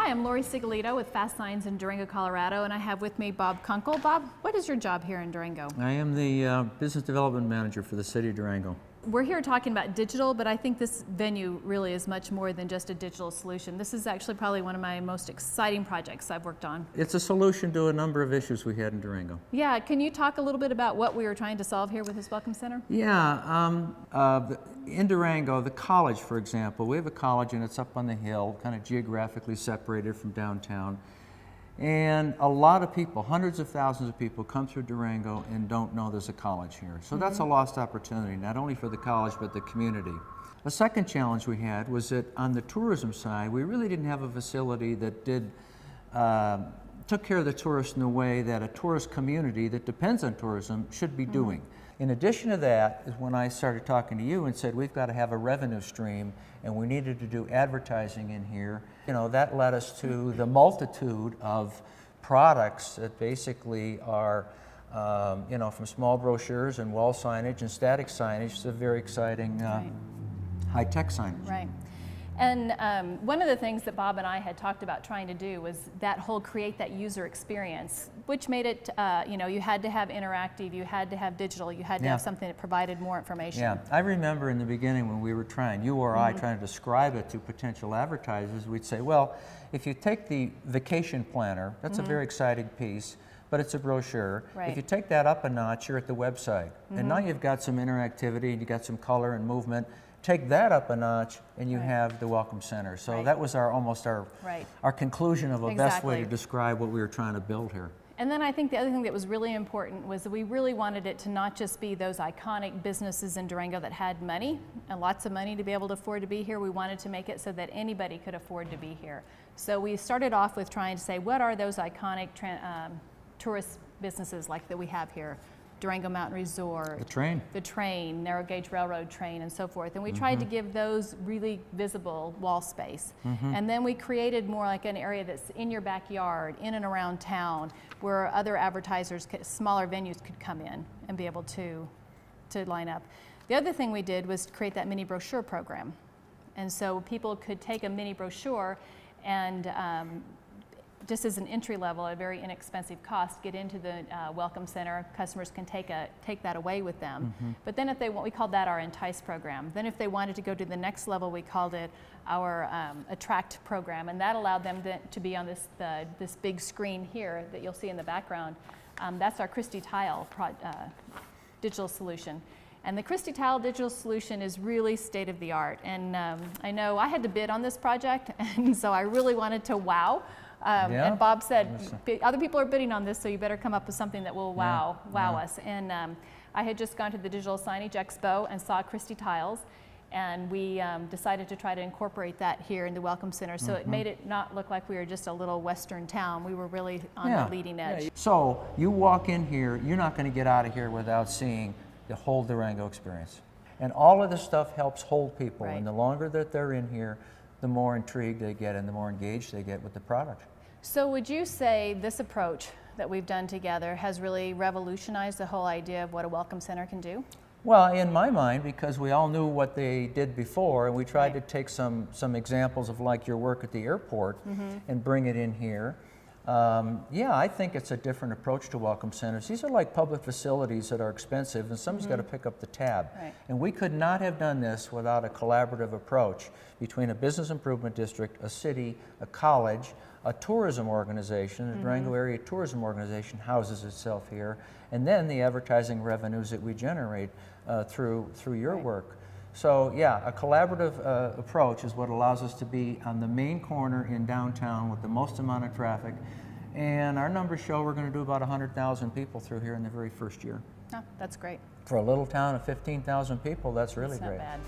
Hi, I'm Lori Sigolito with FASTSIGNS in Durango, Colorado, and I have with me Bob Kunkel. Bob, what is your job here in Durango? I am the Business Development Manager for the City of Durango. We're here talking about digital, but I think this venue really is much more than just a digital solution. This is actually probably one of my most exciting projects I've worked on. It's a solution to a number of issues we had in Durango. Yeah, can you talk a little bit about what we were trying to solve here with this Welcome Center? Yeah, in Durango, the college, for example, we have a college and it's up on the hill, kind of geographically separated from downtown. And a lot of people, hundreds of thousands of people come through Durango and don't know there's a college here. So that's a lost opportunity, not only for the college, but the community. A second challenge we had was that on the tourism side, we really didn't have a facility that took care of the tourists in a way that a tourist community that depends on tourism should be doing. In addition to that is when I started talking to you and said we've got to have a revenue stream and we needed to do advertising in here. You know, that led us to the multitude of products that basically are, you know, from small brochures and wall signage and static signage to very exciting high-tech signage. Right. And one of the things that Bob and I had talked about trying to do was that whole create that user experience, which made it, you know, you had to have interactive, you had to have digital, you had to have something that provided more information. Yeah, I remember in the beginning when we were trying, you or I trying to describe it to potential advertisers, we'd say, well, if you take the vacation planner, that's a very exciting piece, but it's a brochure. Right. If you take that up a notch, you're at the website. And now you've got some interactivity and you've got some color and movement. Take that up a notch and you have the Welcome Center. So that was almost our conclusion of a best way to describe what we were trying to build here. And then I think the other thing that was really important was that we really wanted it to not just be those iconic businesses in Durango that had money and lots of money to be able to afford to be here. We wanted to make it so that anybody could afford to be here. So we started off with trying to say, what are those iconic tourist businesses like that we have here? Durango Mountain Resort, the train, narrow gauge railroad train, and so forth. And we tried to give those really visible wall space. And then we created more like an area that's in your backyard, in and around town, where other advertisers, smaller venues could come in and be able to line up. The other thing we did was create that mini brochure program. And so people could take a mini brochure and just as an entry level, at a very inexpensive cost, get into the Welcome Center. Customers can take that away with them. But then if they want, we called that our Entice program. Then if they wanted to go to the next level, we called it our Attract program, and that allowed them to be on this big screen here that you'll see in the background. That's our Christie Tile digital solution. And the Christie Tile digital solution is really state of the art. And I know I had to bid on this project, and so I really wanted to wow. And Bob said, other people are bidding on this, so you better come up with something that will wow us. And I had just gone to the Digital Signage Expo and saw Christie Tiles, and we decided to try to incorporate that here in the Welcome Center. So it made it not look like we were just a little western town. We were really on the leading edge. So you walk in here, you're not going to get out of here without seeing the whole Durango experience. And all of this stuff helps hold people. And the longer that they're in here, the more intrigued they get and the more engaged they get with the product. So would you say this approach that we've done together has really revolutionized the whole idea of what a Welcome Center can do? Well, in my mind, because we all knew what they did before, and we tried to take some examples of like your work at the airport and bring it in here. Yeah, I think it's a different approach to Welcome Centers. These are like public facilities that are expensive, and someone's got to pick up the tab. And we could not have done this without a collaborative approach between a business improvement district, a city, a college, a tourism organization. The Durango Area Tourism Organization houses itself here, and then the advertising revenues that we generate through your work. So yeah, a collaborative approach is what allows us to be on the main corner in downtown with the most amount of traffic. And our numbers show we're going to do about 100,000 people through here in the very first year. Oh, that's great. For a little town of 15,000 people, that's really great. Not bad.